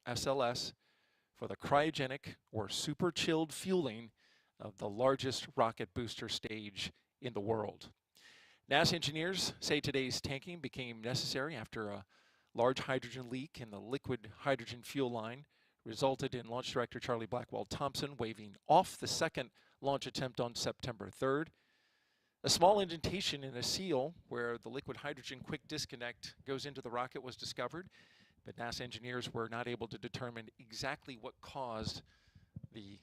SLS, for the cryogenic or super chilled fueling of the largest rocket booster stage in the world. NASA engineers say today's tanking became necessary after a large hydrogen leak in the liquid hydrogen fuel line resulted in Launch Director Charlie Blackwell Thompson waving off the second launch attempt on September 3rd. A small indentation in a seal where the liquid hydrogen quick disconnect goes into the rocket was discovered, but NASA engineers were not able to determine exactly what caused the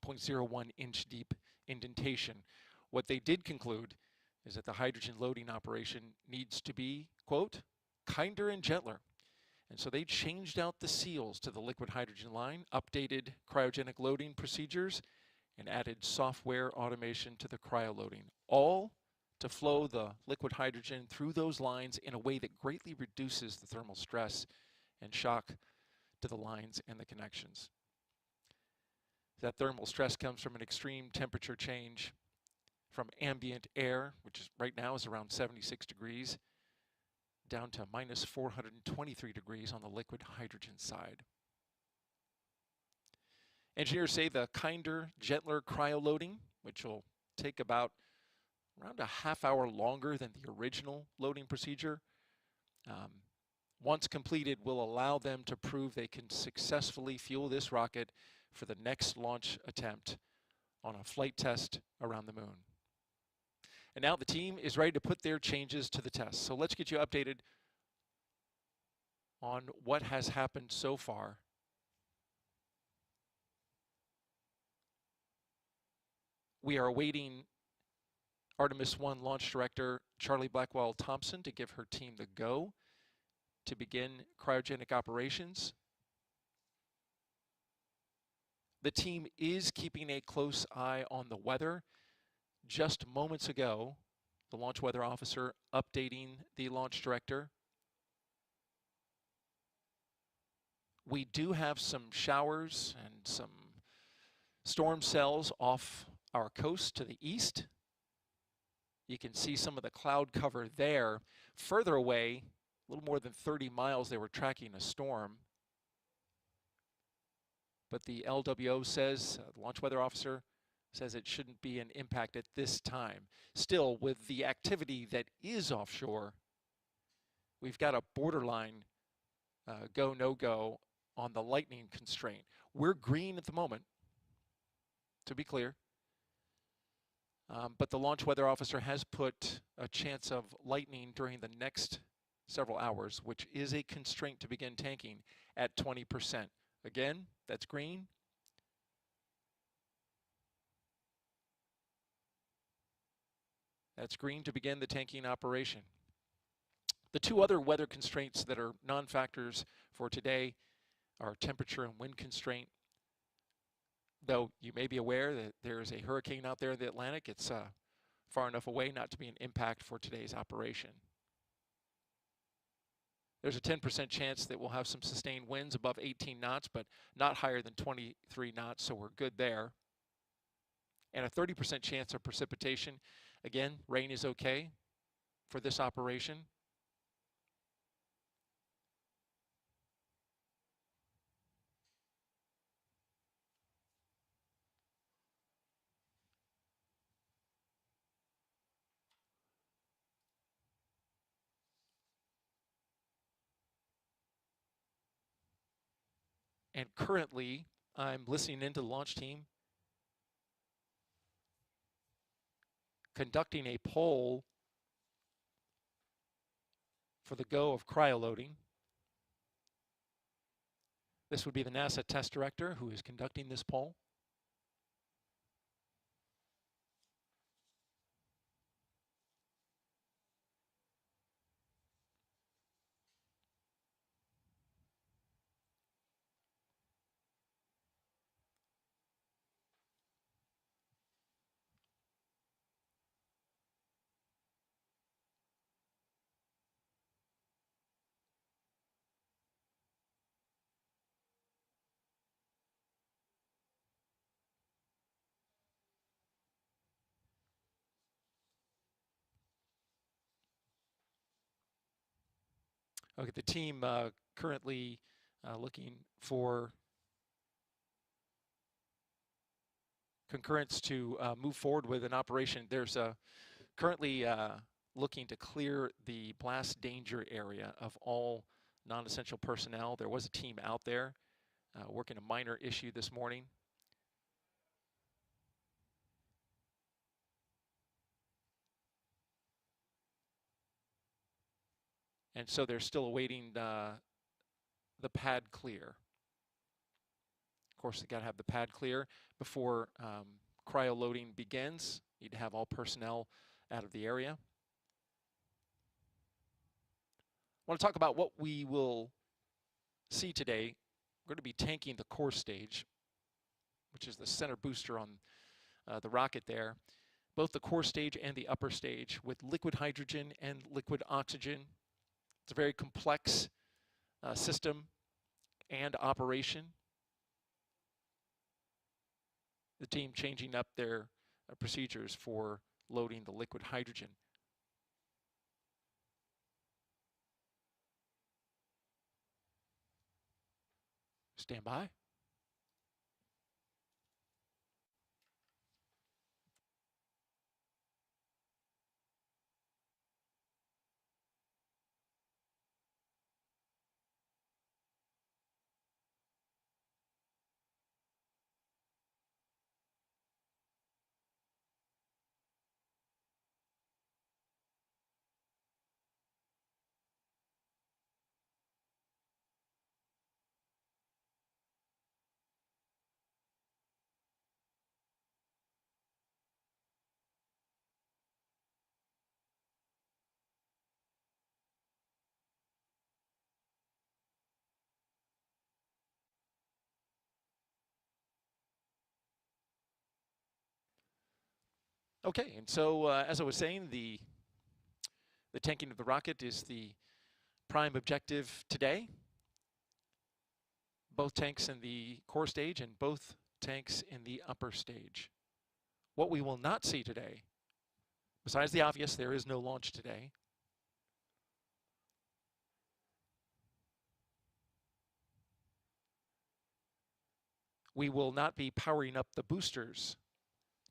0.01 inch deep indentation. What they did conclude is that the hydrogen loading operation needs to be, quote, kinder and gentler. And so they changed out the seals to the liquid hydrogen line, updated cryogenic loading procedures, and added software automation to the cryoloading, all to flow the liquid hydrogen through those lines in a way that greatly reduces the thermal stress and shock to the lines and the connections. That thermal stress comes from an extreme temperature change from ambient air, which is right now is around 76 degrees, down to minus 423 degrees on the liquid hydrogen side. Engineers say the kinder, gentler cryoloading, which will take about around a half hour longer than the original loading procedure, once completed, will allow them to prove they can successfully fuel this rocket for the next launch attempt on a flight test around the moon. And now the team is ready to put their changes to the test. So let's get you updated on what has happened so far. We are awaiting Artemis I launch director Charlie Blackwell Thompson to give her team the go to begin cryogenic operations. The team is keeping a close eye on the weather. Just moments ago, the launch weather officer updating the launch director. We do have some showers and some storm cells off our coast to the east. You can see some of the cloud cover there. Further away, a little more than 30 miles, they were tracking a storm. But the LWO says, the launch weather officer says it shouldn't be an impact at this time. Still, with the activity that is offshore, we've got a borderline go, no go on the lightning constraint. We're green at the moment, to be clear. But the launch weather officer has put a chance of lightning during the next several hours, which is a constraint to begin tanking at 20%. Again, that's green. That's green to begin the tanking operation. The two other weather constraints that are non-factors for today are temperature and wind constraint. Though you may be aware that there is a hurricane out there in the Atlantic, it's far enough away not to be an impact for today's operation. There's a 10% chance that we'll have some sustained winds above 18 knots, but not higher than 23 knots, so we're good there. And a 30% chance of precipitation. Again, rain is okay for this operation. And currently, I'm listening into the launch team conducting a poll for the go of cryoloading. This would be the NASA test director who is conducting this poll. Okay, the team currently looking for concurrence to move forward with an operation. There's currently looking to clear the blast danger area of all non-essential personnel. There was a team out there working a minor issue this morning. And so they're still awaiting the pad clear. Of course, they got to have the pad clear before cryo loading begins. Need to have all personnel out of the area. I want to talk about what we will see today. We're going to be tanking the core stage, which is the center booster on the rocket there. Both the core stage and the upper stage with liquid hydrogen and liquid oxygen. It's a very complex system and operation. The team changing up their procedures for loading the liquid hydrogen. Stand by. Okay, and so as I was saying, the tanking of the rocket is the prime objective today. Both tanks in the core stage and both tanks in the upper stage. What we will not see today, besides the obvious, there is no launch today. We will not be powering up the boosters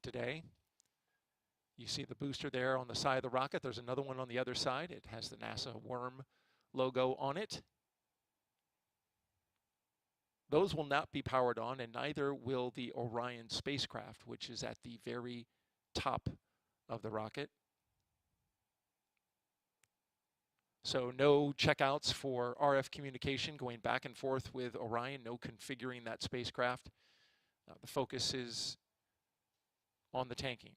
today. You see the booster there on the side of the rocket. There's another one on the other side. It has the NASA worm logo on it. Those will not be powered on, and neither will the Orion spacecraft, which is at the very top of the rocket. So no checkouts for RF communication going back and forth with Orion, no configuring that spacecraft. The focus is on the tanking.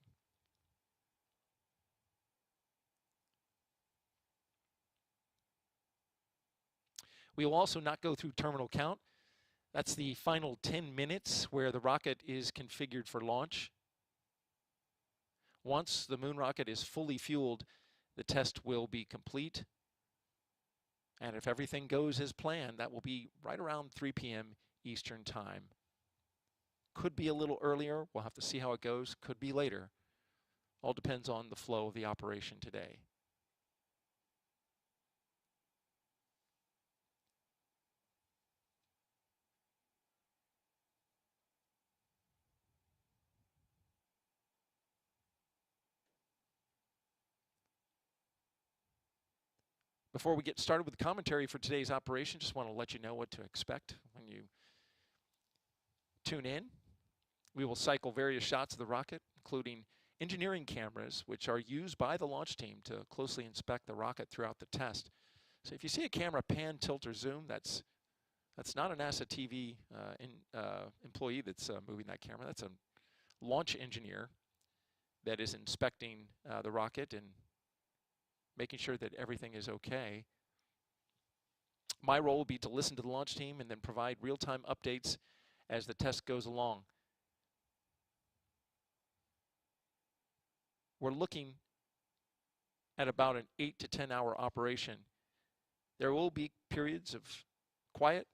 We will also not go through terminal count. That's the final 10 minutes where the rocket is configured for launch. Once the moon rocket is fully fueled, the test will be complete. And if everything goes as planned, that will be right around 3 p.m. Eastern Time. Could be a little earlier. We'll have to see how it goes. Could be later. All depends on the flow of the operation today. Before we get started with the commentary for today's operation, just want to let you know what to expect when you tune in. We will cycle various shots of the rocket, including engineering cameras, which are used by the launch team to closely inspect the rocket throughout the test. So if you see a camera pan, tilt, or zoom, that's not a NASA TV employee that's moving that camera. That's a launch engineer that is inspecting the rocket and making sure that everything is okay. My role will be to listen to the launch team and then provide real-time updates as the test goes along. We're looking at about an 8 to 10 hour operation. There will be periods of quiet,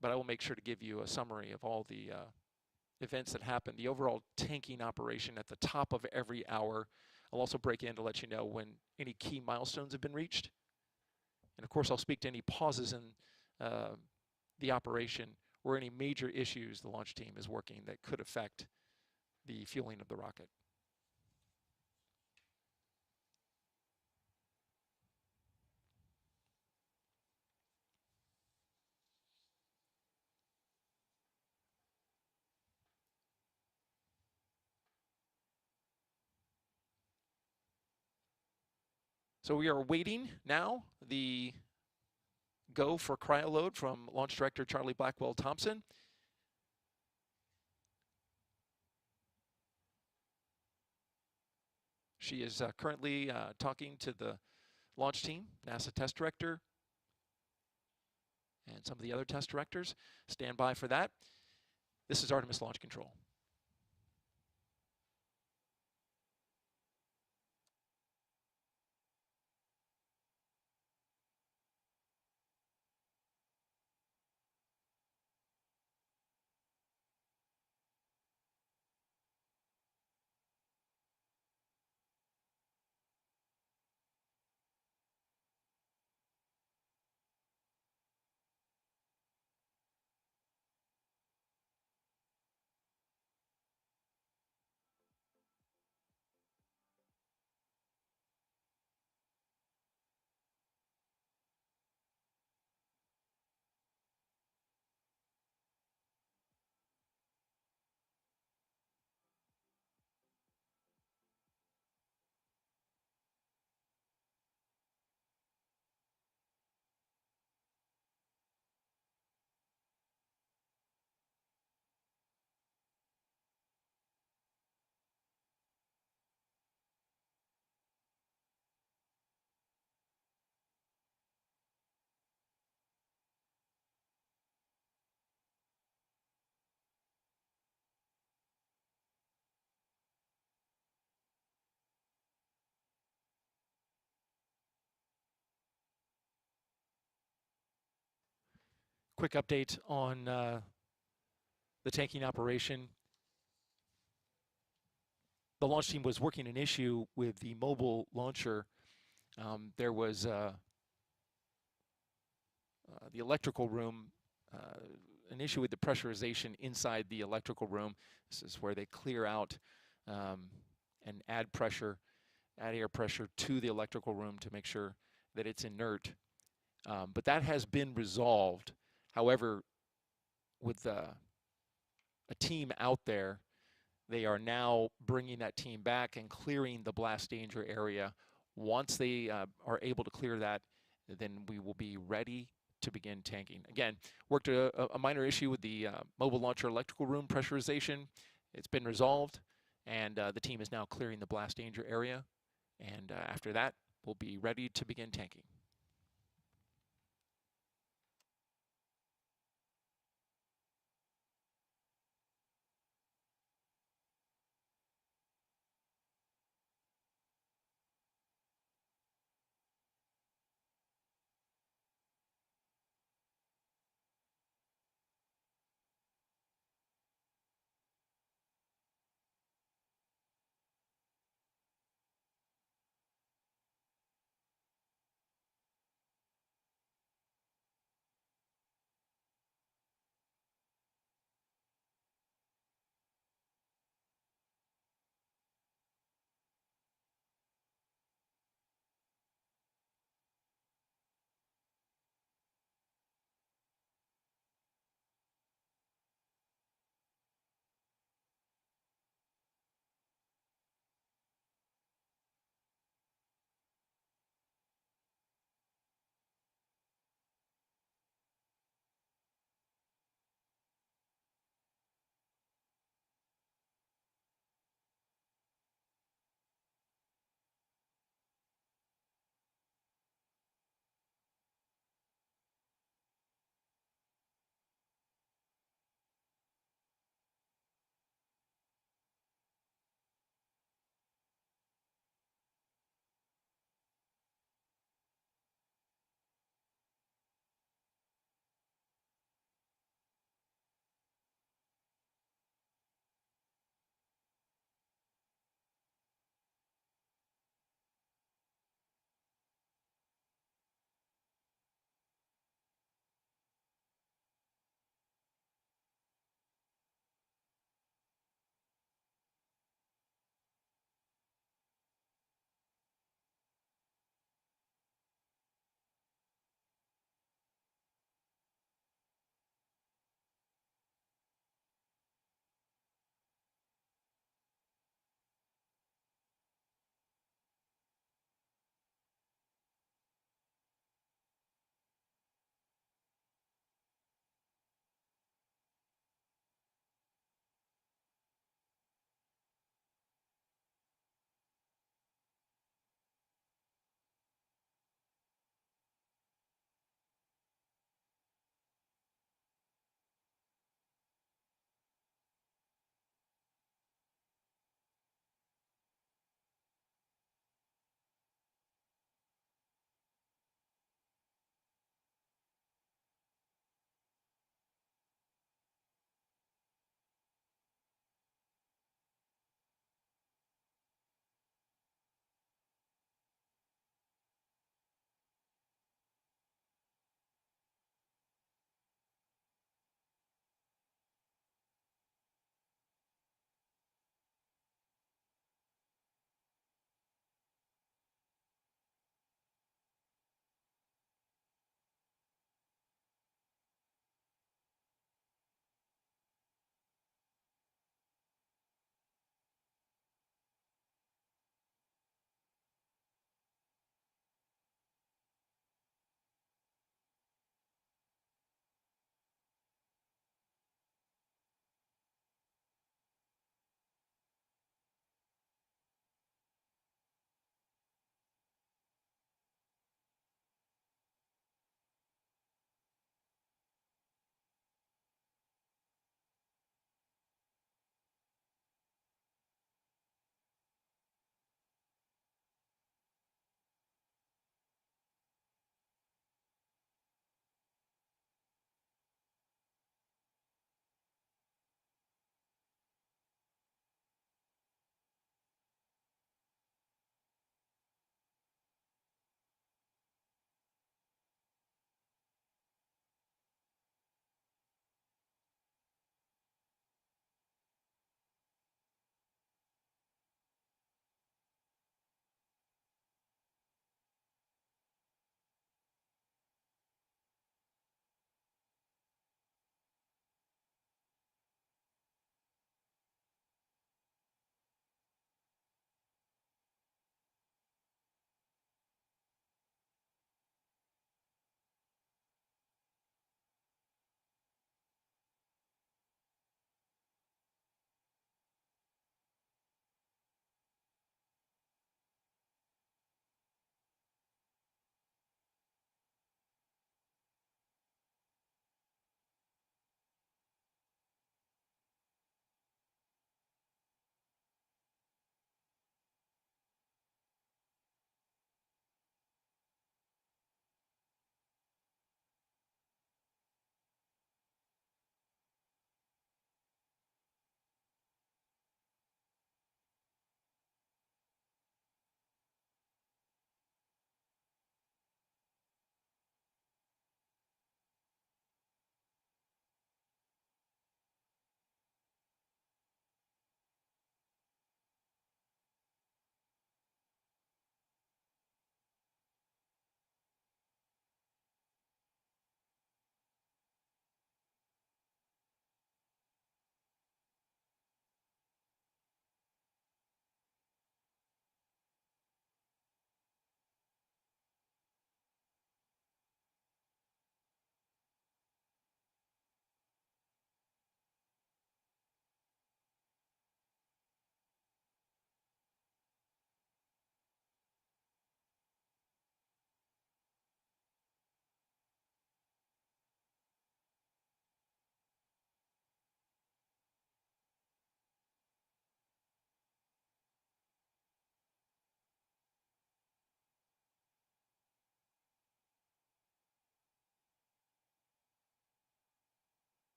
but I will make sure to give you a summary of all the events that happen. The overall tanking operation at the top of every hour. I'll also break in to let you know when any key milestones have been reached. And of course, I'll speak to any pauses in the operation or any major issues the launch team is working that could affect the fueling of the rocket. So we are waiting now the go for cryoload from Launch Director Charlie Blackwell Thompson. She is currently talking to the launch team, NASA test director, and some of the other test directors. Stand by for that. This is Artemis Launch Control. Quick update on the tanking operation. The launch team was working an issue with the mobile launcher. There was the electrical room, an issue with the pressurization inside the electrical room. This is where they clear out and add pressure, add air pressure to the electrical room to make sure that it's inert. But that has been resolved. However, with a team out there, they are now bringing that team back and clearing the blast danger area. Once they are able to clear that, then we will be ready to begin tanking. Again, worked a minor issue with the mobile launcher electrical room pressurization. It's been resolved, and the team is now clearing the blast danger area. And after that, we'll be ready to begin tanking.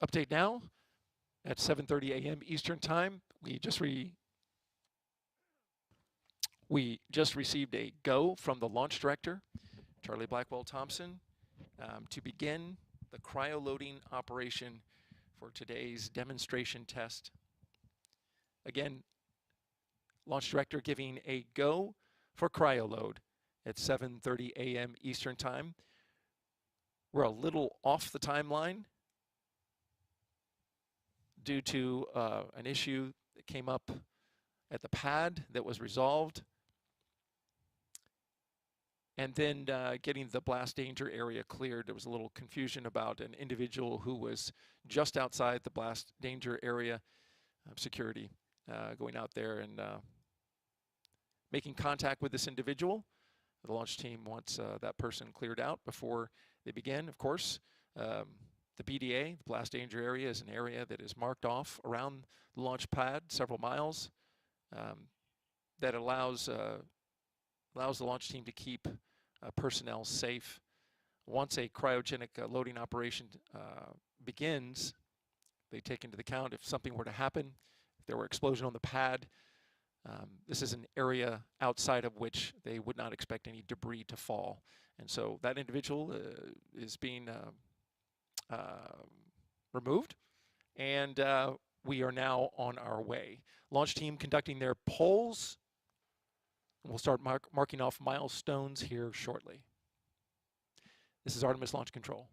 Update now at 7:30 a.m. Eastern Time. We just received a go from the launch director, Charlie Blackwell Thompson, to begin the cryo-loading operation for today's demonstration test. Again, launch director giving a go for cryo-load at 7:30 a.m. Eastern Time. We're a little off the timeline due to an issue that came up at the pad that was resolved, and then getting the blast danger area cleared. There was a little confusion about an individual who was just outside the blast danger area of security, going out there and making contact with this individual. The launch team wants that person cleared out before they begin. Of course, the BDA, the blast danger area, is an area that is marked off around the launch pad several miles, that allows the launch team to keep personnel safe. Once a cryogenic loading operation begins, they take into account if something were to happen, if there were explosion on the pad. This is an area outside of which they would not expect any debris to fall. And so that individual is being removed, and we are now on our way. Launch team conducting their polls. We'll start marking off milestones here shortly. This is Artemis Launch Control.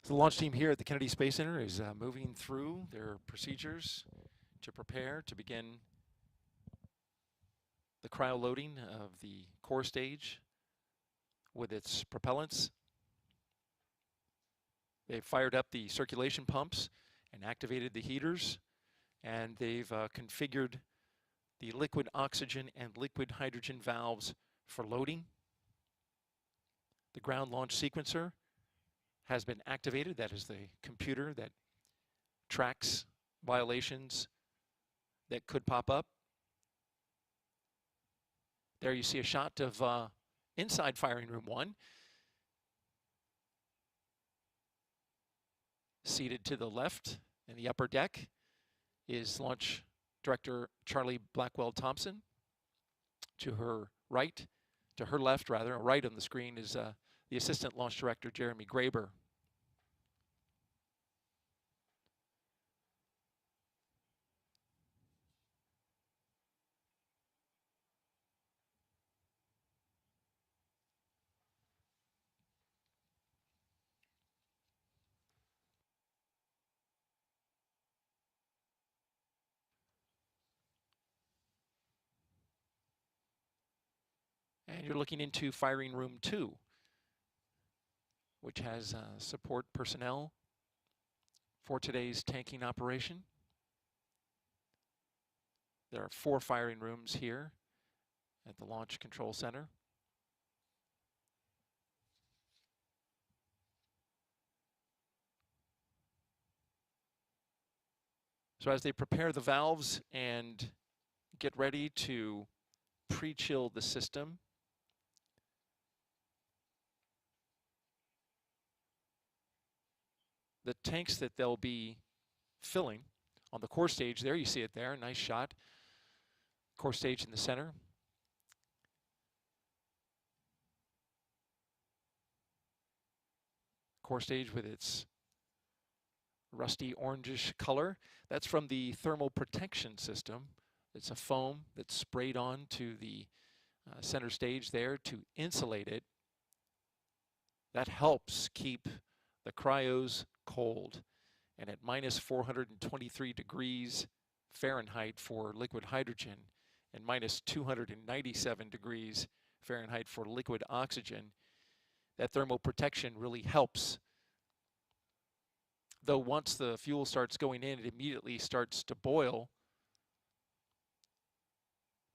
So the launch team here at the Kennedy Space Center is moving through their procedures to prepare to begin the cryo loading of the core stage with its propellants. They've fired up the circulation pumps and activated the heaters, and they've configured the liquid oxygen and liquid hydrogen valves for loading. The ground launch sequencer has been activated. That is the computer that tracks violations that could pop up. There you see a shot of inside firing room 1. Seated to the left in the upper deck is Launch Director Charlie Blackwell Thompson. To her right, to her left rather, right on the screen is the Assistant Launch Director Jeremy Graber. And you're looking into firing room 2, which has support personnel for today's tanking operation. There are 4 firing rooms here at the Launch Control Center. So as they prepare the valves and get ready to pre-chill the system, the tanks that they'll be filling on the core stage, there you see it there, nice shot. Core stage in the center. Core stage with its rusty orangish color. That's from the thermal protection system. It's a foam that's sprayed on to the center stage there to insulate it. That helps keep the cryos cold. And at minus 423 degrees Fahrenheit for liquid hydrogen and minus 297 degrees Fahrenheit for liquid oxygen, that thermal protection really helps. Though once the fuel starts going in, it immediately starts to boil.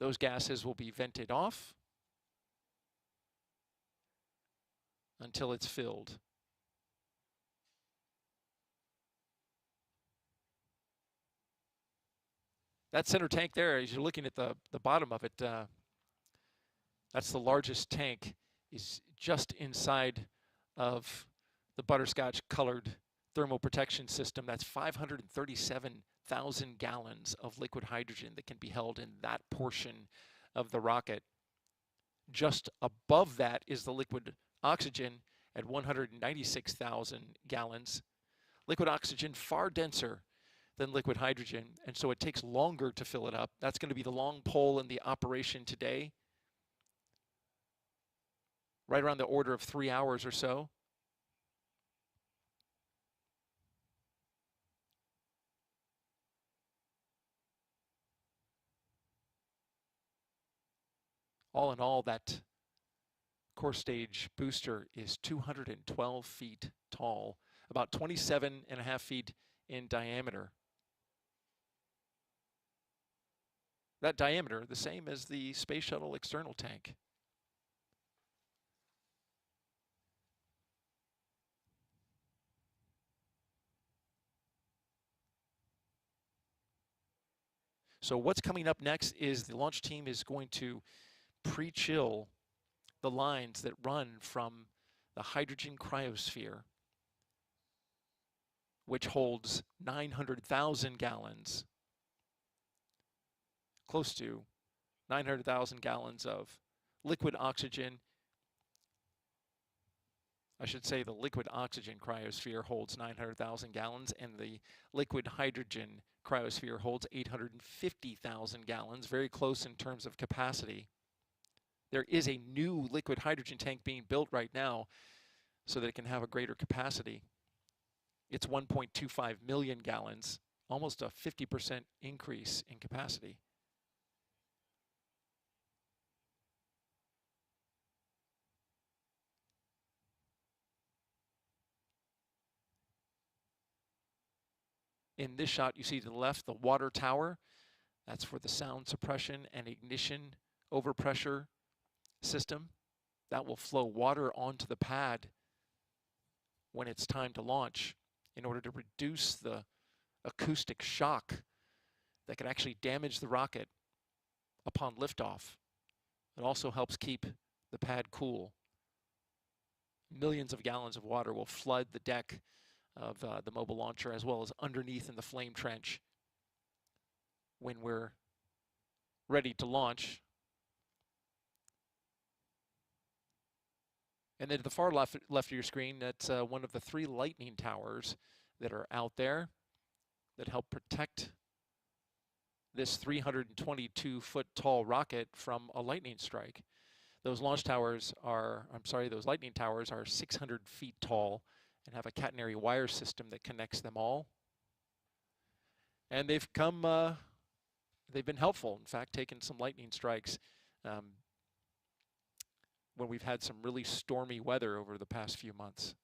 Those gases will be vented off until it's filled. That center tank there, as you're looking at the bottom of it, that's the largest tank, is just inside of the butterscotch colored thermal protection system. That's 537,000 gallons of liquid hydrogen that can be held in that portion of the rocket. Just above that is the liquid oxygen at 196,000 gallons. Liquid oxygen far denser than liquid hydrogen, and so it takes longer to fill it up. That's going to be the long pole in the operation today, right around the order of 3 hours or so. All in all, that core stage booster is 212 feet tall, about 27.5 feet in diameter. That diameter, the same as the Space Shuttle external tank. So what's coming up next is the launch team is going to pre-chill the lines that run from the hydrogen cryosphere, which holds 900,000 gallons, close to 900,000 gallons of liquid oxygen. I should say the liquid oxygen cryosphere holds 900,000 gallons, and the liquid hydrogen cryosphere holds 850,000 gallons, very close in terms of capacity. There is a new liquid hydrogen tank being built right now so that it can have a greater capacity. It's 1.25 million gallons, almost a 50% increase in capacity. In this shot, you see to the left the water tower. That's for the sound suppression and ignition overpressure system. That will flow water onto the pad when it's time to launch in order to reduce the acoustic shock that could actually damage the rocket upon liftoff. It also helps keep the pad cool. Millions of gallons of water will flood the deck of the mobile launcher as well as underneath in the flame trench when we're ready to launch. And then to the far left of your screen, that's one of the 3 lightning towers that are out there that help protect this 322-foot tall rocket from a lightning strike. Those launch towers are, those lightning towers are 600 feet tall and have a catenary wire system that connects them all. And they've been helpful. In fact, taking some lightning strikes when we've had some really stormy weather over the past few months.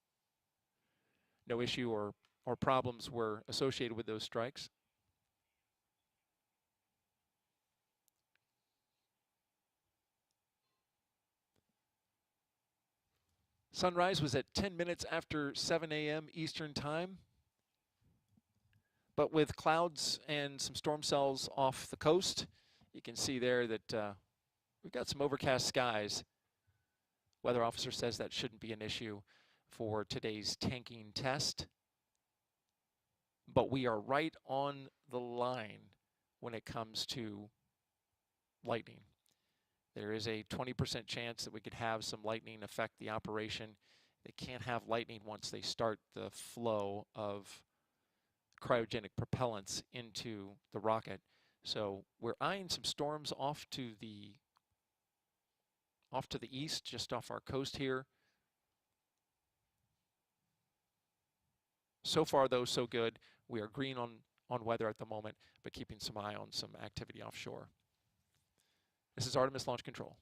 No issue or problems were associated with those strikes. Sunrise was at 10 minutes after 7 a.m. Eastern Time. But with clouds and some storm cells off the coast, you can see there that we've got some overcast skies. Weather officer says that shouldn't be an issue for today's tanking test. But we are right on the line when it comes to lightning. There is a 20% chance that we could have some lightning affect the operation. They can't have lightning once they start the flow of cryogenic propellants into the rocket. So we're eyeing some storms off to the east, just off our coast here. So far, though, so good. We are green on weather at the moment, but keeping some eye on some activity offshore. This is Artemis Launch Control.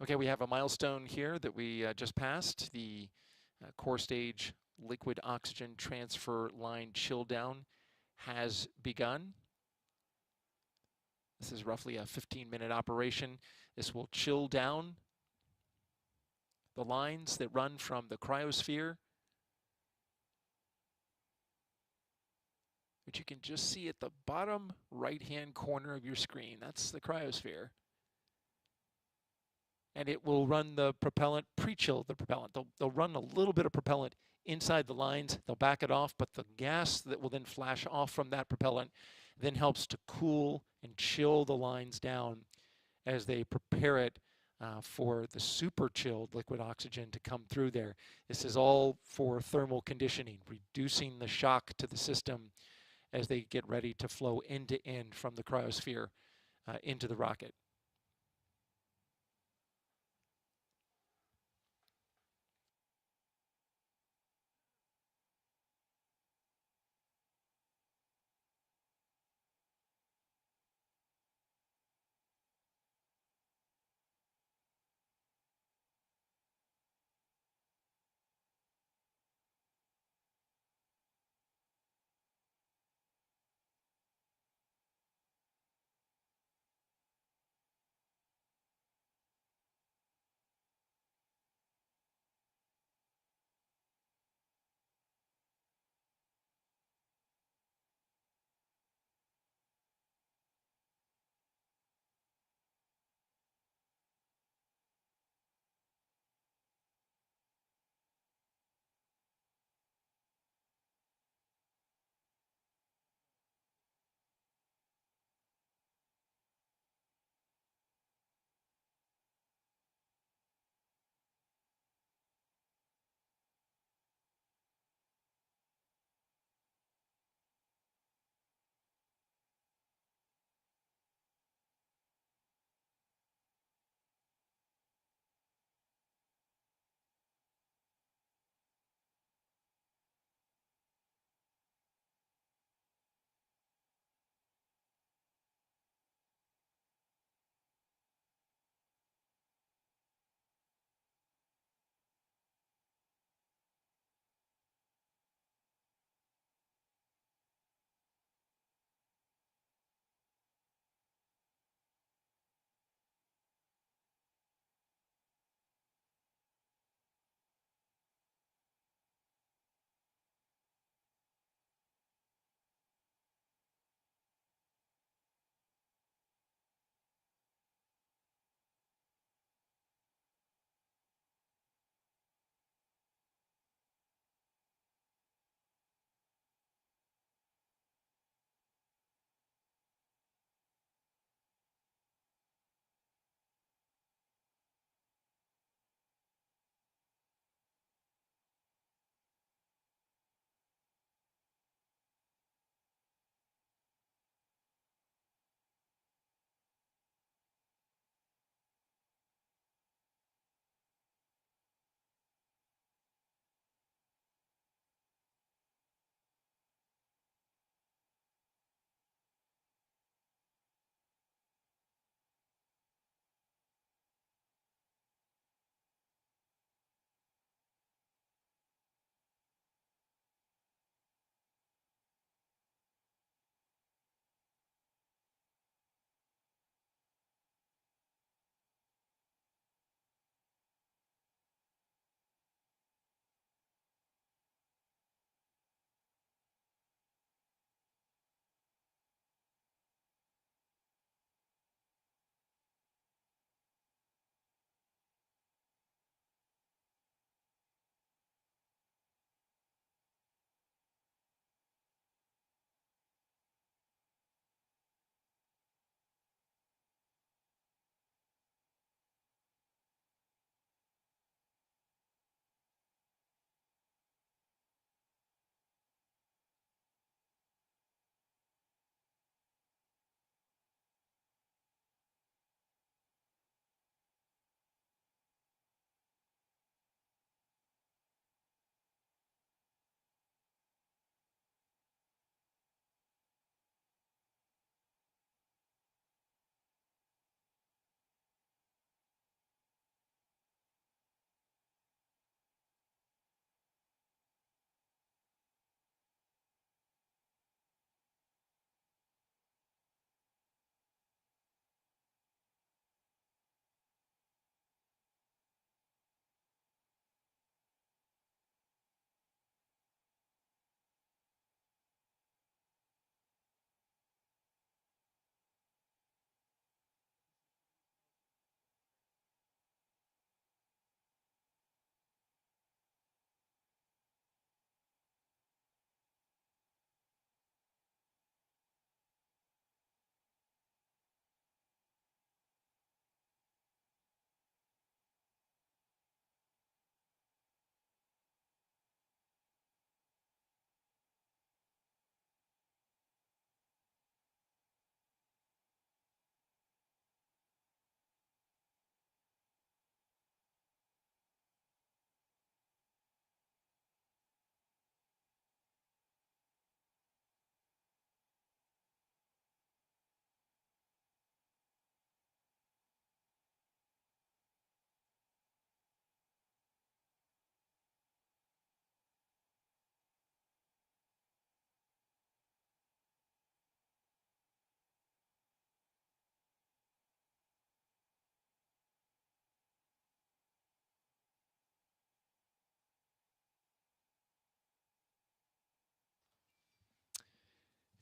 Okay, we have a milestone here that we just passed. The core stage liquid oxygen transfer line chill down has begun. This is roughly a 15-minute operation. This will chill down the lines that run from the cryosphere, which you can just see at the bottom right-hand corner of your screen. That's the cryosphere. And it will run the propellant, pre-chill the propellant. They'll run a little bit of propellant inside the lines. They'll back it off, but the gas that will then flash off from that propellant then helps to cool and chill the lines down as they prepare it for the super chilled liquid oxygen to come through there. This is all for thermal conditioning, reducing the shock to the system as they get ready to flow end to end from the cryosphere into the rocket.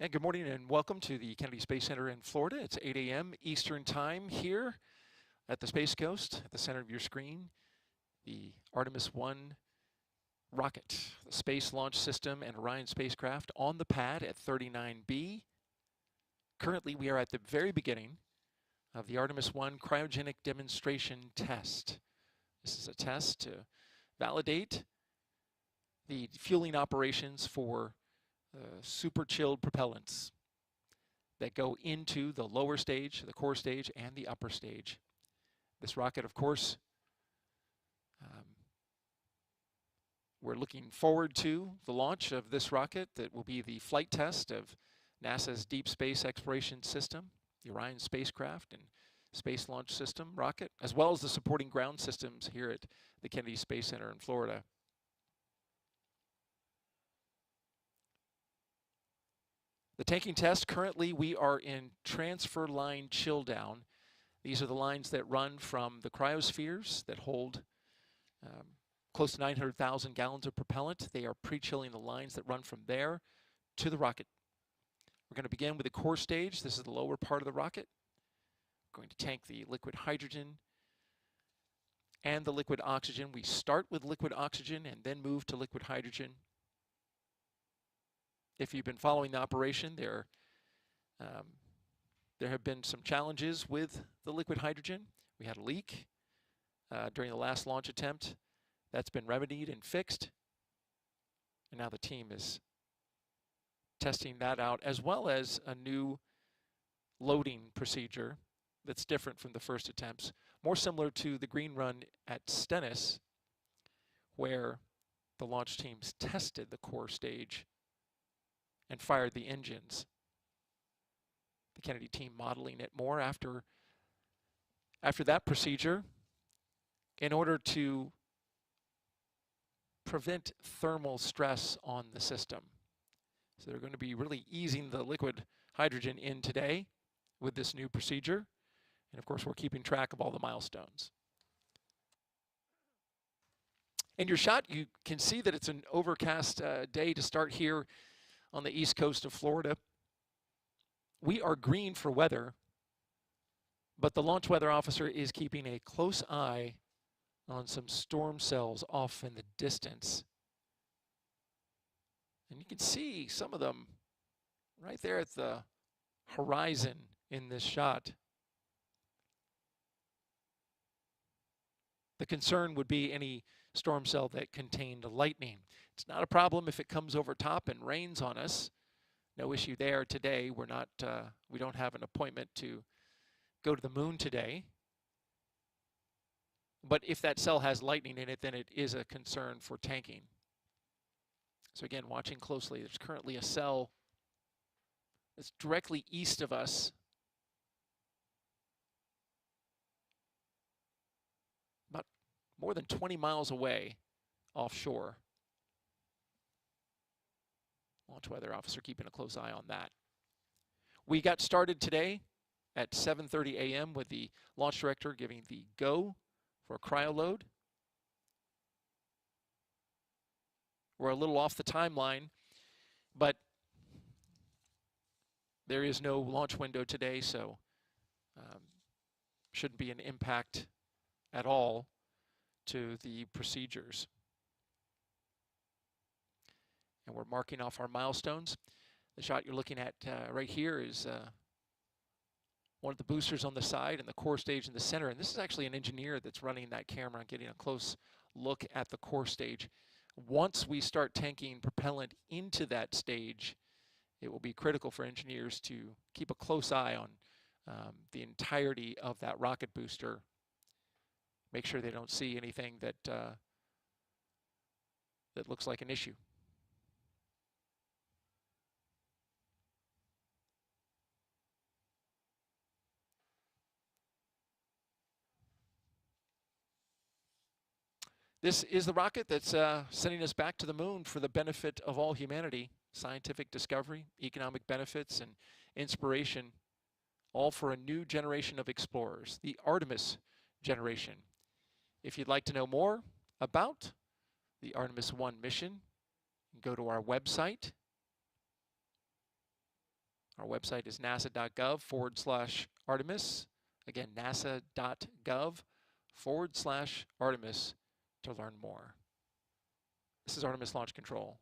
And good morning and welcome to the Kennedy Space Center in Florida. It's 8 a.m. Eastern Time here at the Space Coast. At the center of your screen, the Artemis I rocket, the Space Launch System and Orion spacecraft on the pad at 39B. Currently, we are at the very beginning of the Artemis I cryogenic demonstration test. This is a test to validate the fueling operations for super chilled propellants that go into the lower stage, the core stage, and the upper stage. This rocket, of course, we're looking forward to the launch of this rocket that will be the flight test of NASA's Deep Space Exploration System, the Orion spacecraft and Space Launch System rocket, as well as the supporting ground systems here at the Kennedy Space Center in Florida. The tanking test, currently we are in transfer line chill down. These are the lines that run from the cryospheres that hold close to 900,000 gallons of propellant. They are pre-chilling the lines that run from there to the rocket. We're going to begin with the core stage. This is the lower part of the rocket. We're going to tank the liquid hydrogen and the liquid oxygen. We start with liquid oxygen and then move to liquid hydrogen. If you've been following the operation, there have been some challenges with the liquid hydrogen. We had a leak during the last launch attempt. That's been remedied and fixed. And now the team is testing that out, as well as a new loading procedure that's different from the first attempts, more similar to the green run at Stennis, where the launch teams tested the core stage and fired the engines. The Kennedy team modeling it more after that procedure in order to prevent thermal stress on the system. So they're going to be really easing the liquid hydrogen in today with this new procedure. And of course, we're keeping track of all the milestones. In your shot, you can see that it's an overcast day to start here on the east coast of Florida. We are green for weather, but the launch weather officer is keeping a close eye on some storm cells off in the distance. And you can see some of them right there at the horizon in this shot. The concern would be any storm cell that contained lightning. It's not a problem if it comes over top and rains on us. No issue there today. We don't have an appointment to go to the moon today. But if that cell has lightning in it, then it is a concern for tanking. So again, watching closely, there's currently a cell that's directly east of us, about more than 20 miles away offshore. Launch weather officer keeping a close eye on that. We got started today at 7:30 a.m. with the launch director giving the go for a cryo load. We're a little off the timeline, but there is no launch window today, so shouldn't be an impact at all to the procedures. And we're marking off our milestones. The shot you're looking at right here is one of the boosters on the side and the core stage in the center. And this is actually an engineer that's running that camera and getting a close look at the core stage. Once we start tanking propellant into that stage, it will be critical for engineers to keep a close eye on the entirety of that rocket booster. Make sure they don't see anything that looks like an issue. This is the rocket that's sending us back to the moon for the benefit of all humanity. Scientific discovery, economic benefits, and inspiration, all for a new generation of explorers, the Artemis generation. If you'd like to know more about the Artemis I mission, go to our website, Our website is nasa.gov/Artemis. Again, nasa.gov/Artemis to learn more. This is Artemis Launch Control.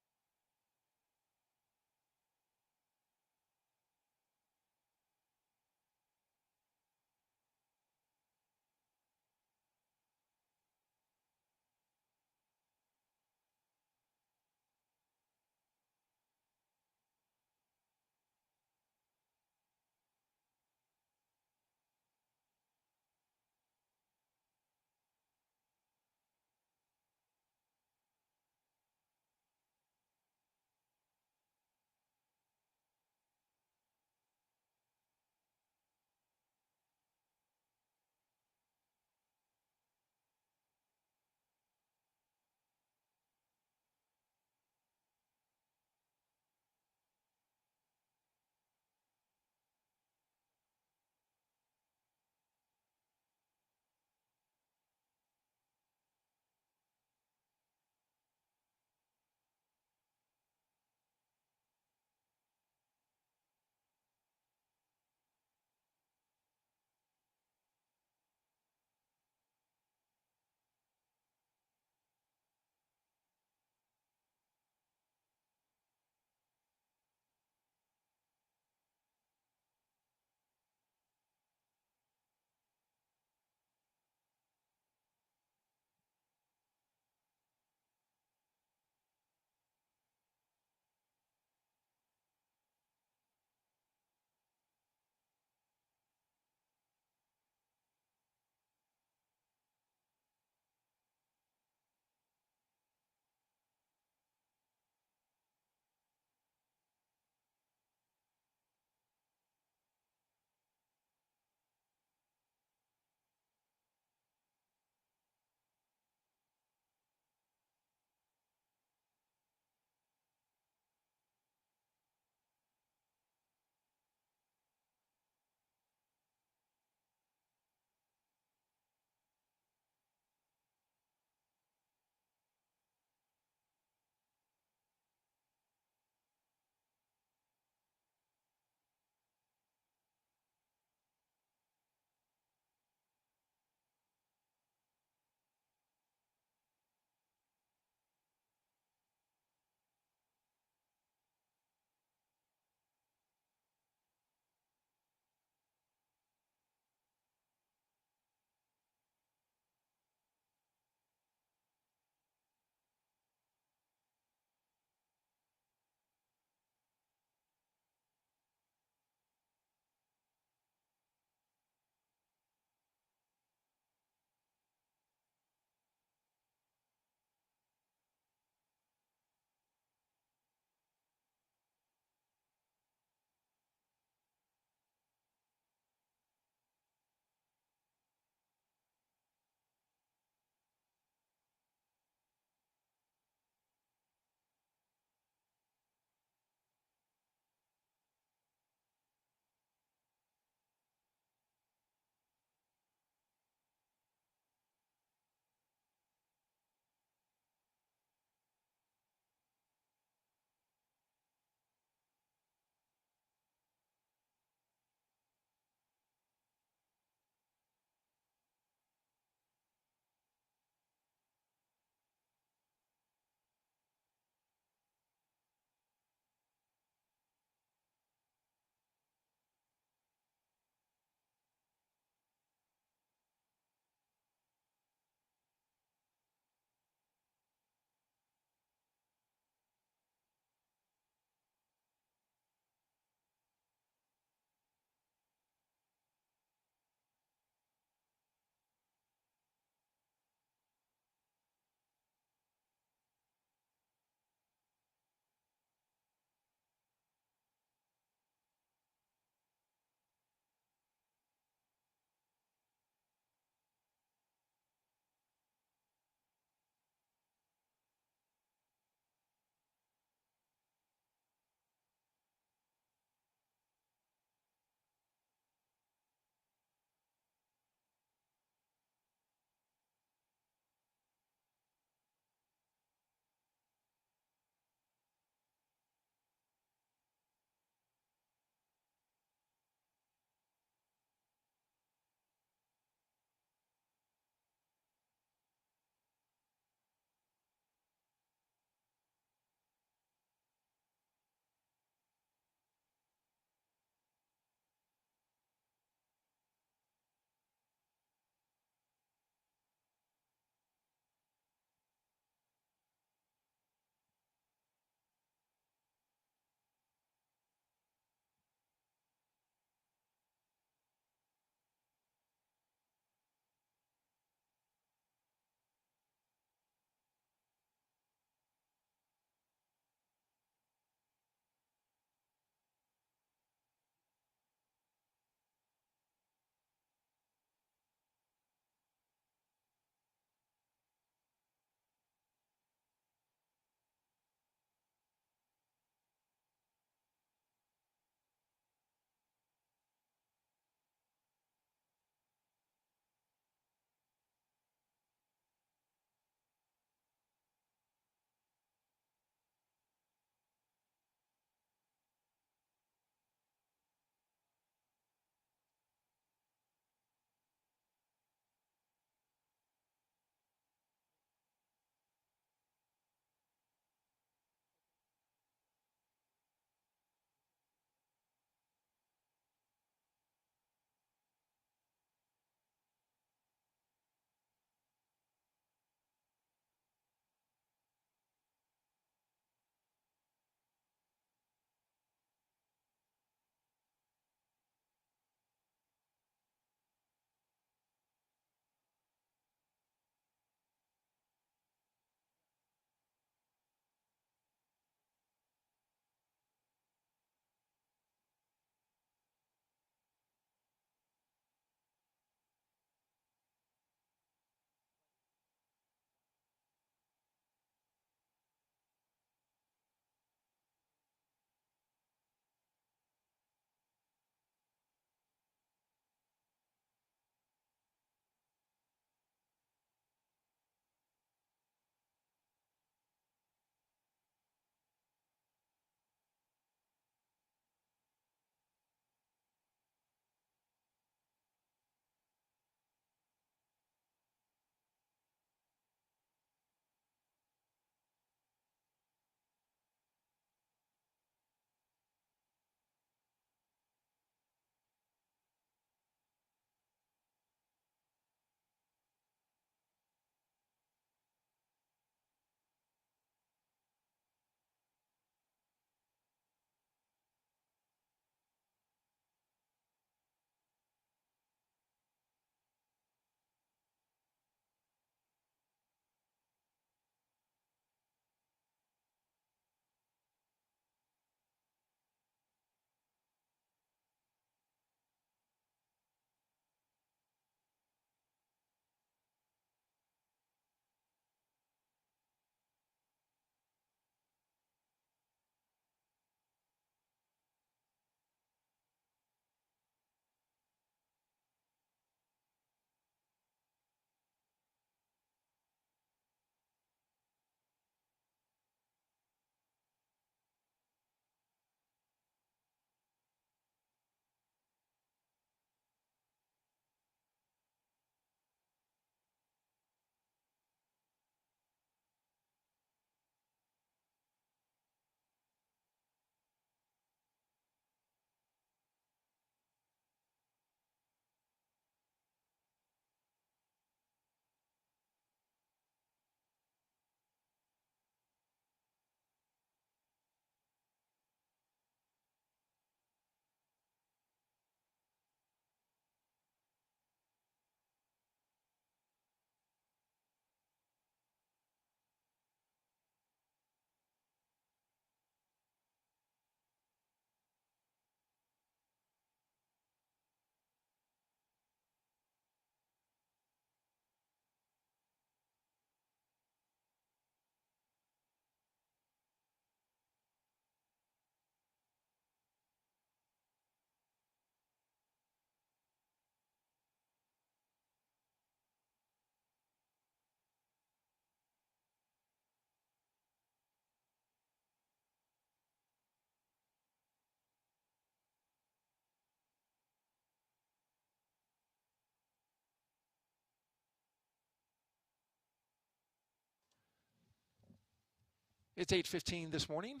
It's 8:15 this morning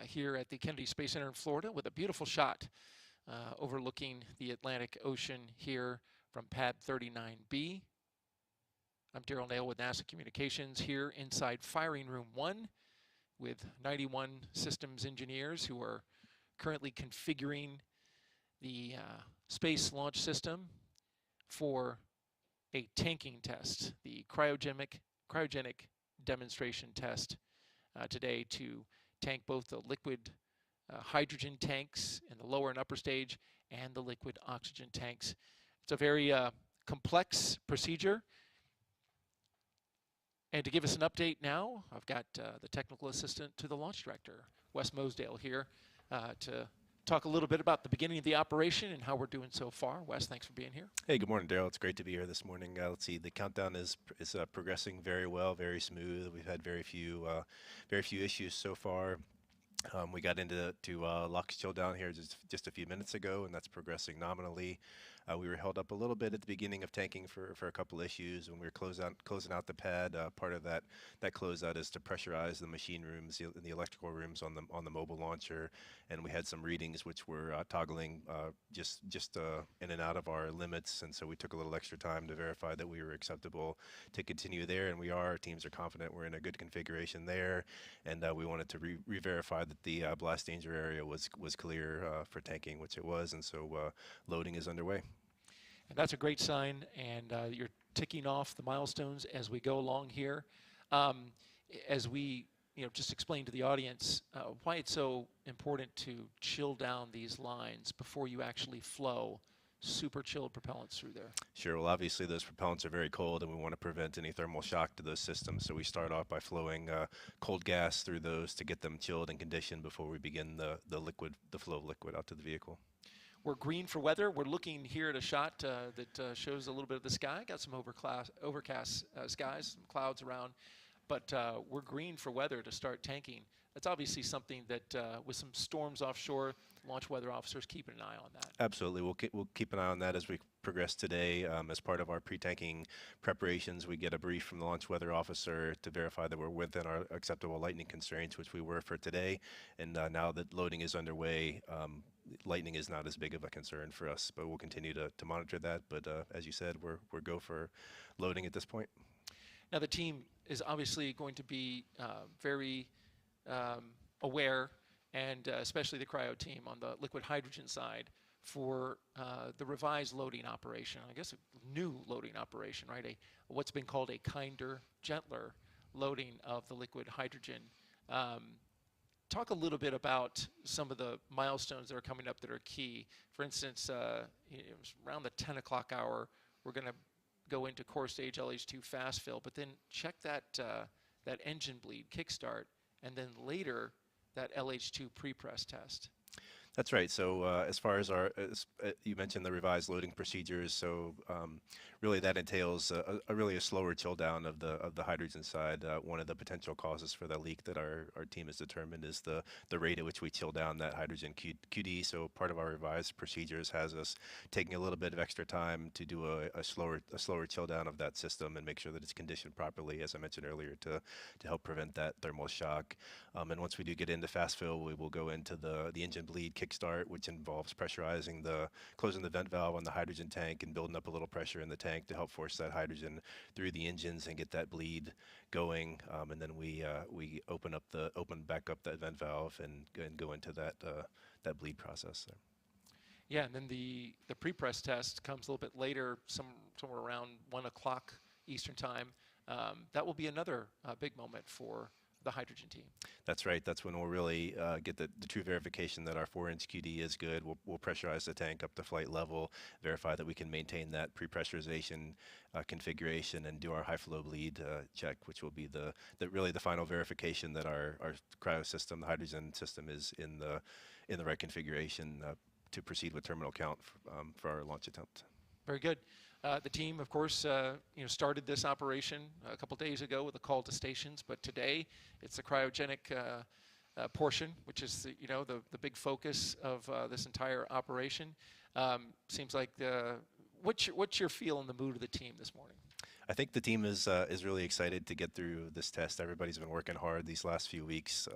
here at the Kennedy Space Center in Florida with a beautiful shot overlooking the Atlantic Ocean here from Pad 39B. I'm Daryl Nail with NASA Communications here inside Firing Room 1 with 91 systems engineers who are currently configuring the Space Launch System for a tanking test, the cryogenic demonstration test today to tank both the liquid hydrogen tanks in the lower and upper stage and the liquid oxygen tanks. It's a very complex procedure. And to give us an update now, I've got the technical assistant to the launch director, Wes Mosdale, here to talk a little bit about the beginning of the operation and how we're doing so far. Wes, thanks for being here. Hey, good morning, Daryl. It's great to be here this morning. Let's see, the countdown is progressing very well, very smooth. We've had very few issues so far. We got into LOX chilldown here just a few minutes ago, and that's progressing nominally. We were held up a little bit at the beginning of tanking for a couple issues when we were closing out the pad. Part of that closeout is to pressurize the machine rooms, the electrical rooms on the mobile launcher, and we had some readings which were toggling just in and out of our limits, and so we took a little extra time to verify that we were acceptable to continue there, and we are. Our teams are confident we're in a good configuration there, and we wanted to re-verify that the blast danger area was clear for tanking, which it was, and so loading is underway. And that's a great sign, and you're ticking off the milestones as we go along here. As we just explain to the audience why it's so important to chill down these lines before you actually flow super chilled propellants through there. Sure. Well, obviously those propellants are very cold, and we want to prevent any thermal shock to those systems. So we start off by flowing cold gas through those to get them chilled and conditioned before we begin the flow of liquid out to the vehicle. We're green for weather. We're looking here at a shot that shows a little bit of the sky. Got some overcast skies, some clouds around, but we're green for weather to start tanking. That's obviously something that, with some storms offshore, launch weather officers keeping an eye on that. Absolutely. We'll keep an eye on that as we progress today. As part of our pre-tanking preparations, we get a brief from the launch weather officer to verify that we're within our acceptable lightning constraints, which we were for today. And now that loading is underway, lightning is not as big of a concern for us, but we'll continue to monitor that. But as you said, we're go for loading at this point. Now the team is obviously going to be very aware, and especially the cryo team on the liquid hydrogen side, for the revised loading operation. I guess a new loading operation, right? What's been called a kinder, gentler loading of the liquid hydrogen. Talk a little bit about some of the milestones that are coming up that are key. For instance, around the 10 o'clock hour, we're going to go into core stage LH2 fast fill, but then check that engine bleed kickstart, and then later that LH2 pre-press test. That's right. So as far as you mentioned the revised loading procedures, so really that entails really a slower chill down of the hydrogen side. One of the potential causes for that leak that our team has determined is the rate at which we chill down that hydrogen QD. So part of our revised procedures has us taking a little bit of extra time to do a slower chill down of that system and make sure that it's conditioned properly, as I mentioned earlier, to help prevent that thermal shock. And once we do get into fast fill, we will go into the engine bleed kickstart, which involves pressurizing closing the vent valve on the hydrogen tank and building up a little pressure in the tank to help force that hydrogen through the engines and get that bleed going. And then we open back up that vent valve and go into that bleed process there. Yeah, and then the pre-press test comes a little bit later, somewhere around 1 o'clock Eastern time. That will be another big moment for the hydrogen team. That's right. That's when we'll really get the true verification that our 4-inch QD is good. We'll pressurize the tank up to flight level, verify that we can maintain that pre-pressurization configuration, and do our high flow bleed check, which will be really the final verification that our cryo system, the hydrogen system, is in the right configuration to proceed with terminal count for our launch attempt. Very good. The team, of course, started this operation a couple days ago with a call to stations, but today it's the cryogenic portion, which is the big focus of this entire operation. Seems like what's your feel in the mood of the team this morning? I think the team is really excited to get through this test. Everybody's been working hard these last few weeks.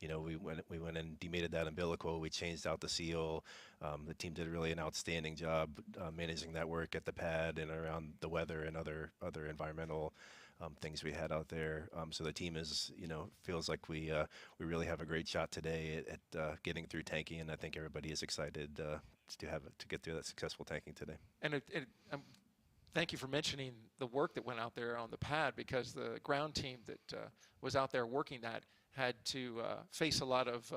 You know, we went and demated that umbilical. We changed out the seal. The team did really an outstanding job managing that work at the pad and around the weather and other environmental things we had out there. So the team is, you know, feels like we really have a great shot today at getting through tanking, and I think everybody is excited to get through that successful tanking today. And thank you for mentioning the work that went out there on the pad, because the ground team that was out there working that had to face a lot of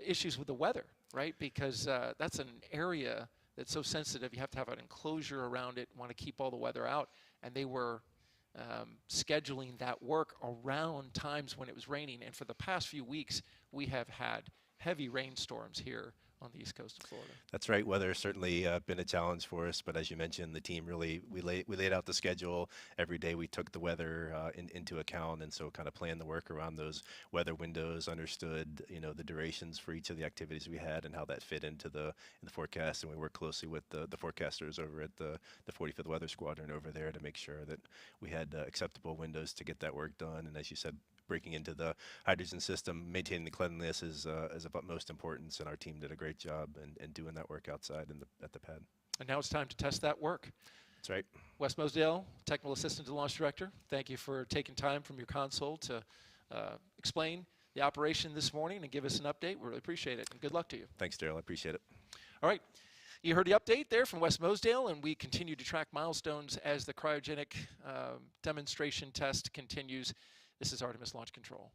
issues with the weather, right? Because that's an area that's so sensitive. You have to have an enclosure around it, want to keep all the weather out. And they were scheduling that work around times when it was raining. And for the past few weeks, we have had heavy rainstorms here on the east coast of Florida. That's right. Weather has certainly been a challenge for us, but as you mentioned, the team really we laid out the schedule every day. We took the weather into account, and so kind of planned the work around those weather windows. Understood, you know, the durations for each of the activities we had and how that fit into the forecast. And we worked closely with the forecasters over at the 45th Weather Squadron over there to make sure that we had acceptable windows to get that work done. And as you said, breaking into the hydrogen system, maintaining the cleanliness is of utmost importance, and our team did a great job in doing that work outside at the pad. And now it's time to test that work. That's right. Wes Mosdale, Technical Assistant to Launch Director, thank you for taking time from your console to explain the operation this morning and give us an update. We really appreciate it, and good luck to you. Thanks, Daryl. I appreciate it. All right. You heard the update there from Wes Mosdale, and we continue to track milestones as the cryogenic demonstration test continues. This is Artemis Launch Control.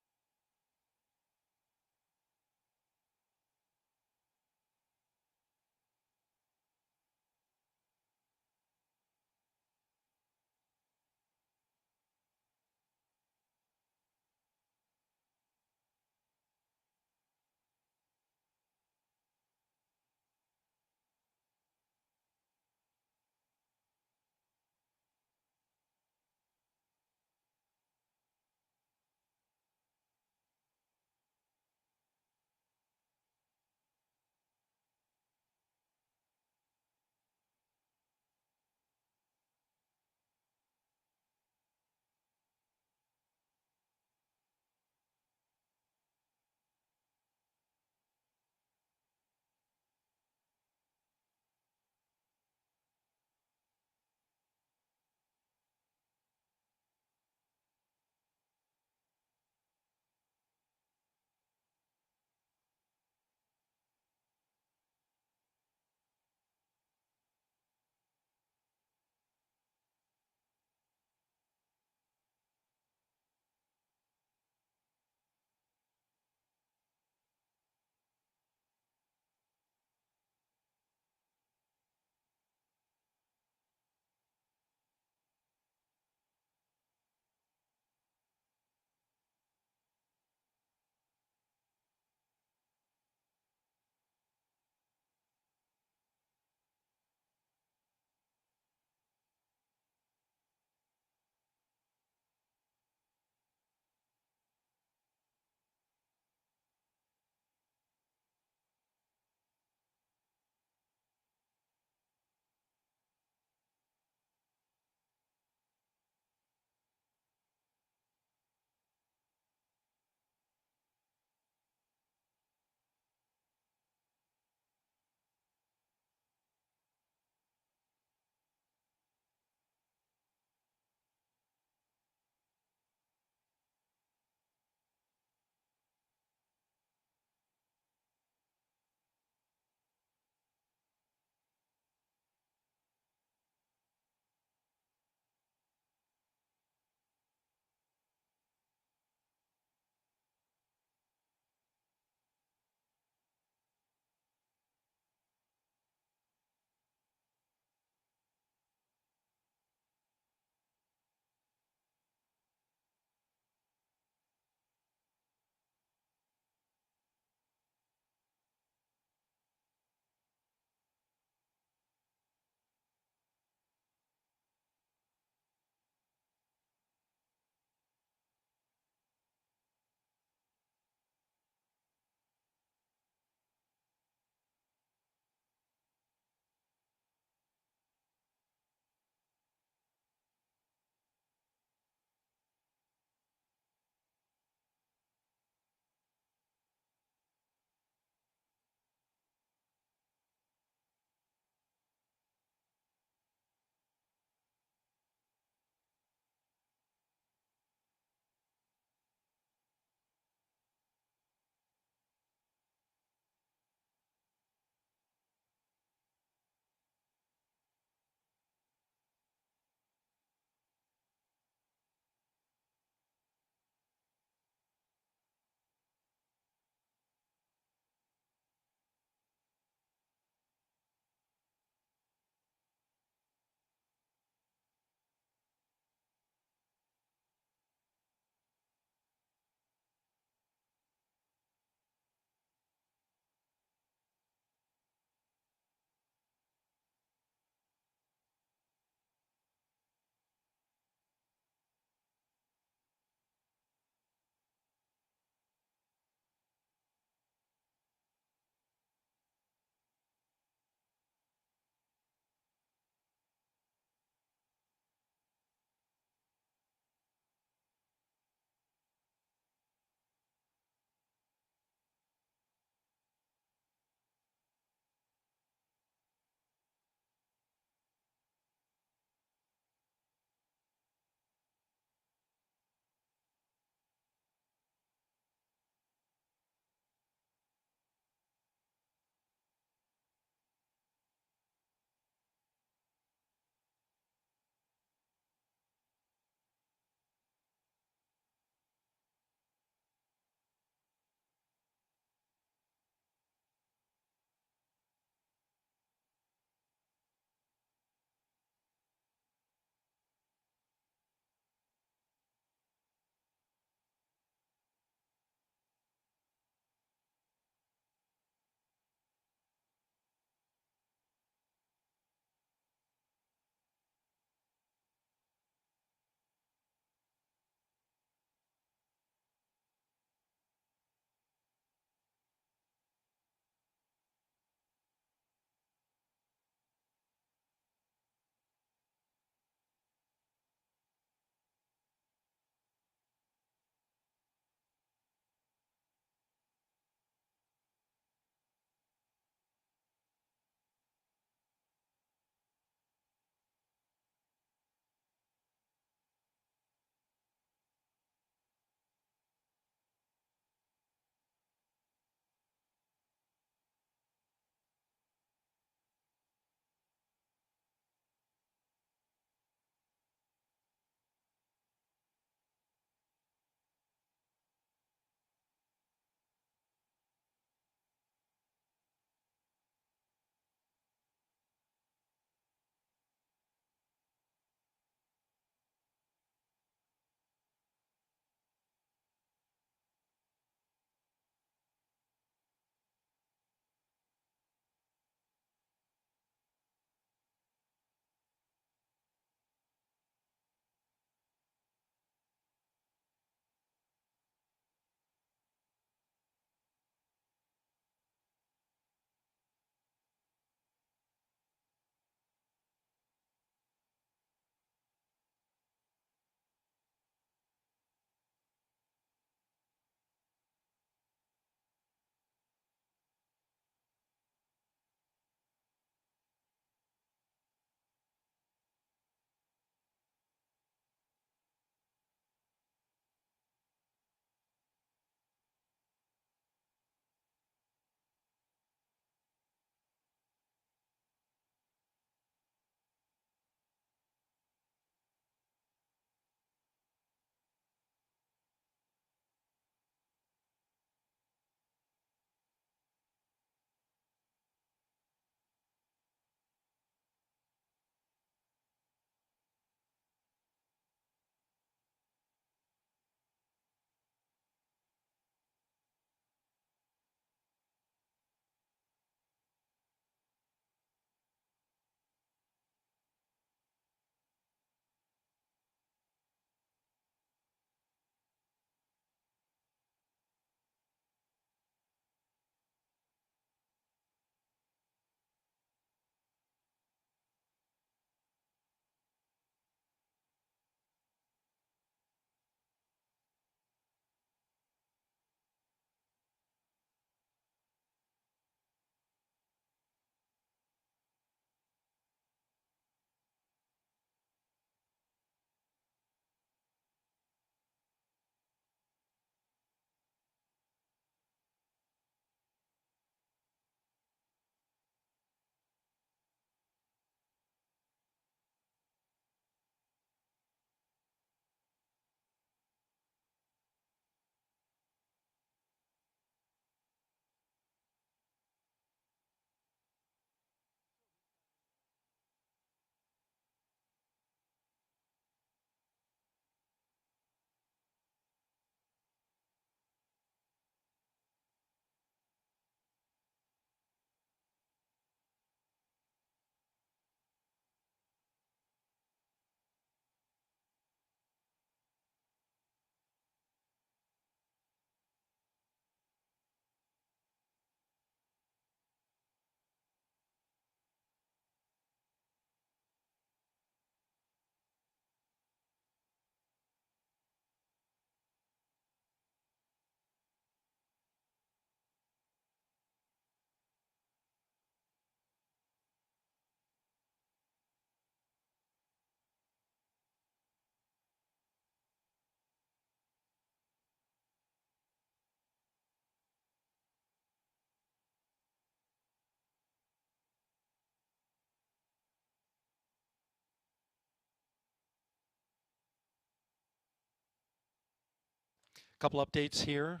couple updates here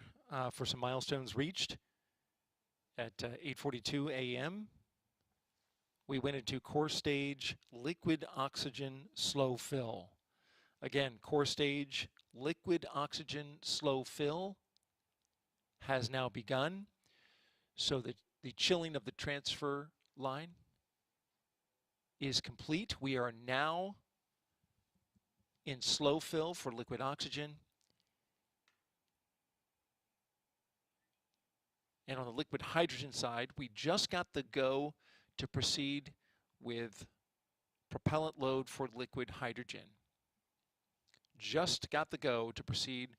for some milestones reached. At 8:42 a.m., we went into core stage liquid oxygen slow fill. Again, core stage liquid oxygen slow fill has now begun, so that the chilling of the transfer line is complete. We are now in slow fill for liquid oxygen. And on the liquid hydrogen side, we just got the go to proceed with propellant load for liquid hydrogen. Just got the go to proceed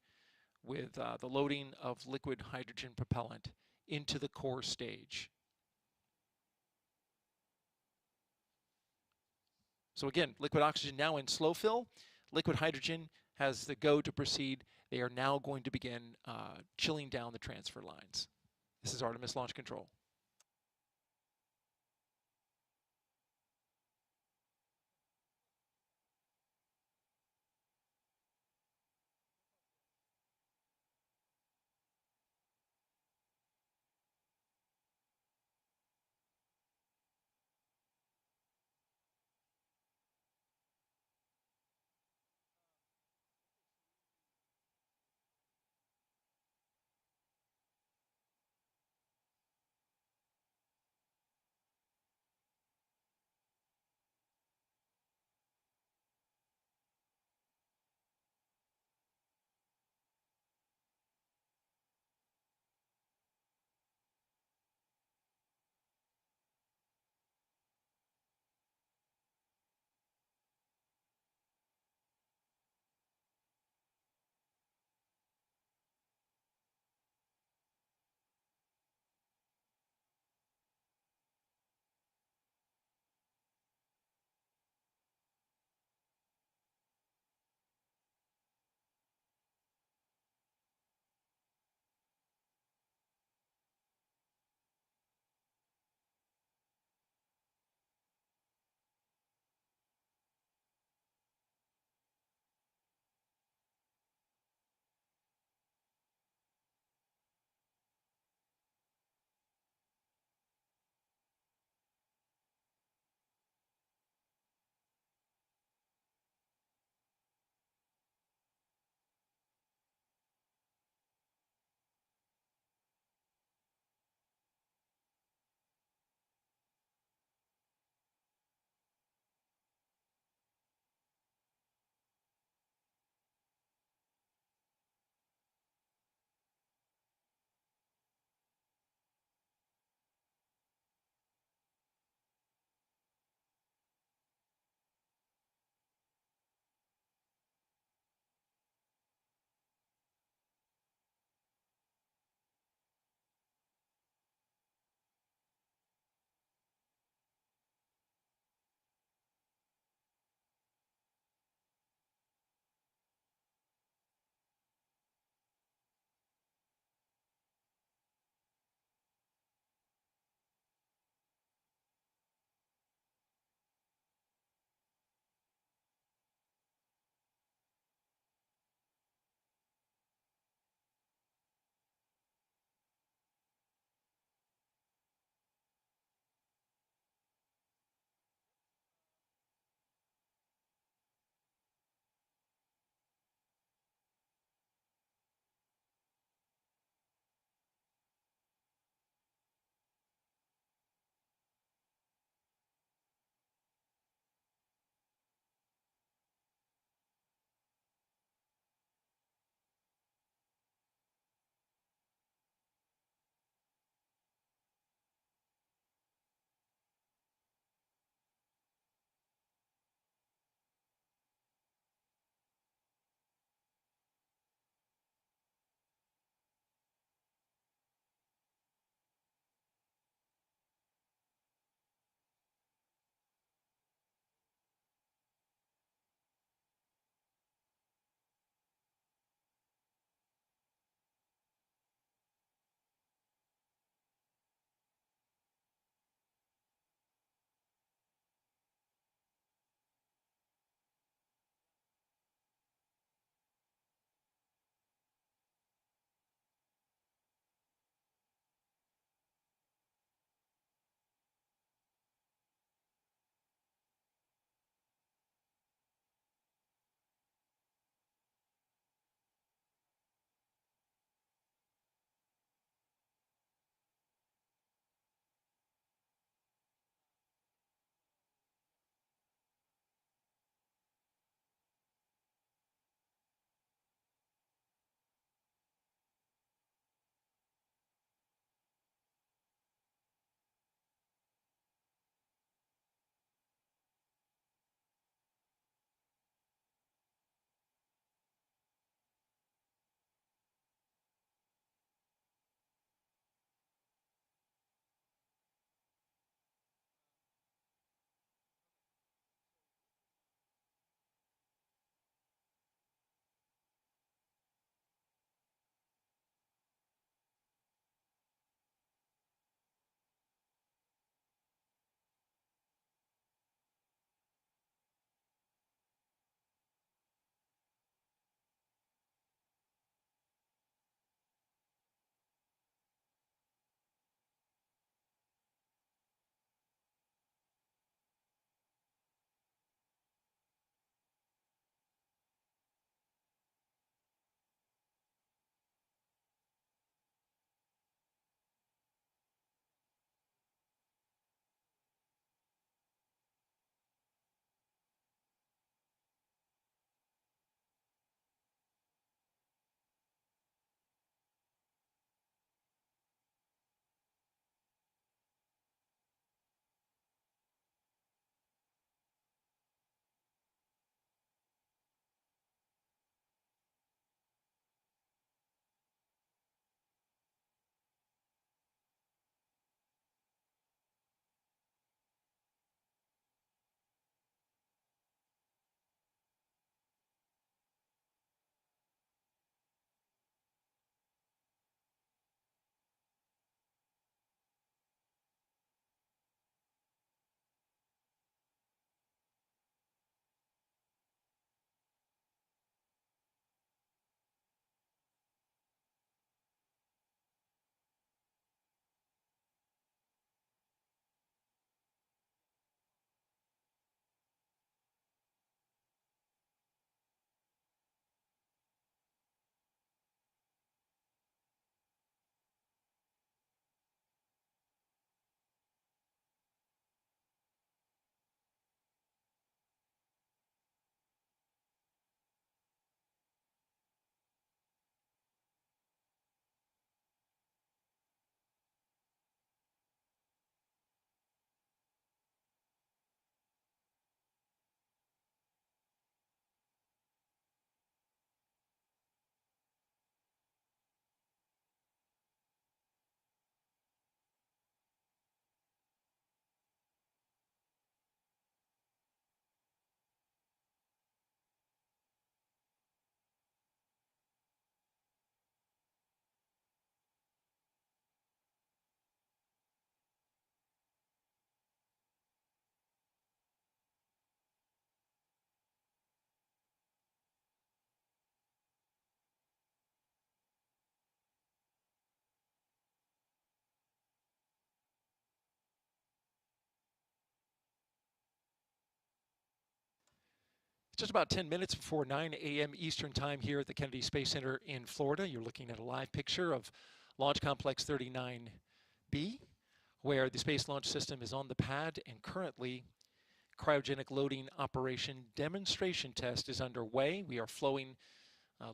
with the loading of liquid hydrogen propellant into the core stage. So again, liquid oxygen now in slow fill. Liquid hydrogen has the go to proceed. They are now going to begin chilling down the transfer lines. This is Artemis Launch Control. Just about 10 minutes before 9 a.m. Eastern Time here at the Kennedy Space Center in Florida. You're looking at a live picture of Launch Complex 39B, where the Space Launch System is on the pad, and currently cryogenic loading operation demonstration test is underway. We are flowing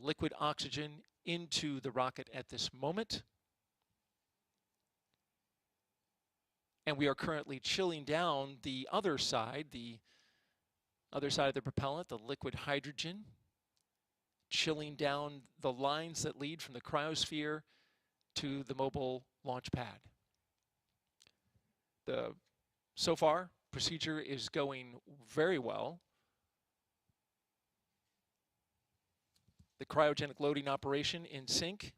liquid oxygen into the rocket at this moment. And we are currently chilling down the other side of the propellant, the liquid hydrogen, chilling down the lines that lead from the cryosphere to the mobile launch pad. So far, procedure is going very well. The cryogenic loading operation in sync.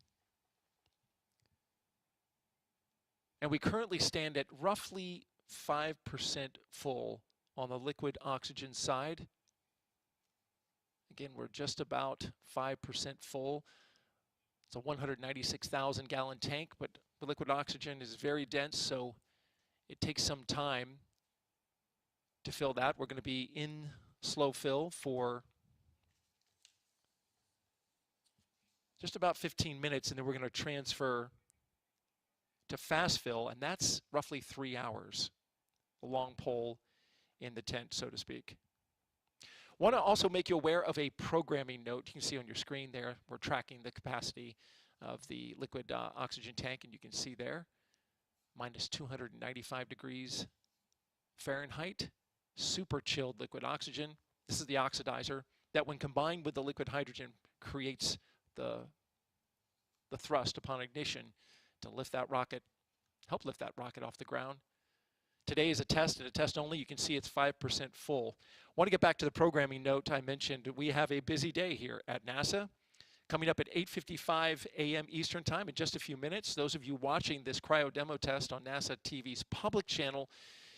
And we currently stand at roughly 5% full on the liquid oxygen side. Again, we're just about 5% full. It's a 196,000 gallon tank, but the liquid oxygen is very dense, so it takes some time to fill that. We're going to be in slow fill for just about 15 minutes, and then we're going to transfer to fast fill, and that's roughly 3 hours. A long pole in the tent, so to speak. Want to also make you aware of a programming note. You can see on your screen there, we're tracking the capacity of the liquid oxygen tank, and you can see there, minus 295 degrees Fahrenheit, super chilled liquid oxygen. This is the oxidizer that, when combined with the liquid hydrogen, creates the thrust upon ignition to lift that rocket, help lift that rocket off the ground. Today is a test, and a test only. You can see it's 5% full. I want to get back to the programming note I mentioned. We have a busy day here at NASA. Coming up at 8:55 a.m. Eastern Time in just a few minutes. Those of you watching this cryo demo test on NASA TV's public channel,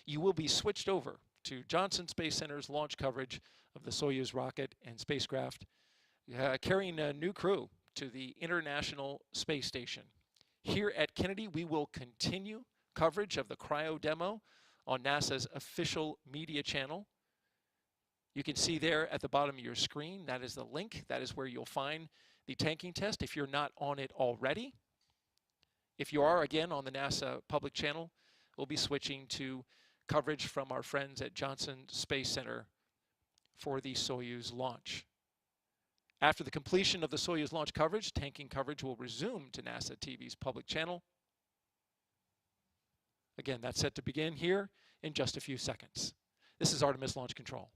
you will be switched over to Johnson Space Center's launch coverage of the Soyuz rocket and spacecraft, carrying a new crew to the International Space Station. Here at Kennedy, we will continue coverage of the cryo demo on NASA's official media channel. You can see there at the bottom of your screen, that is the link. That is where you'll find the tanking test if you're not on it already. If you are, again, on the NASA public channel, we'll be switching to coverage from our friends at Johnson Space Center for the Soyuz launch. After the completion of the Soyuz launch coverage, tanking coverage will resume to NASA TV's public channel. Again, that's set to begin here in just a few seconds. This is Artemis Launch Control.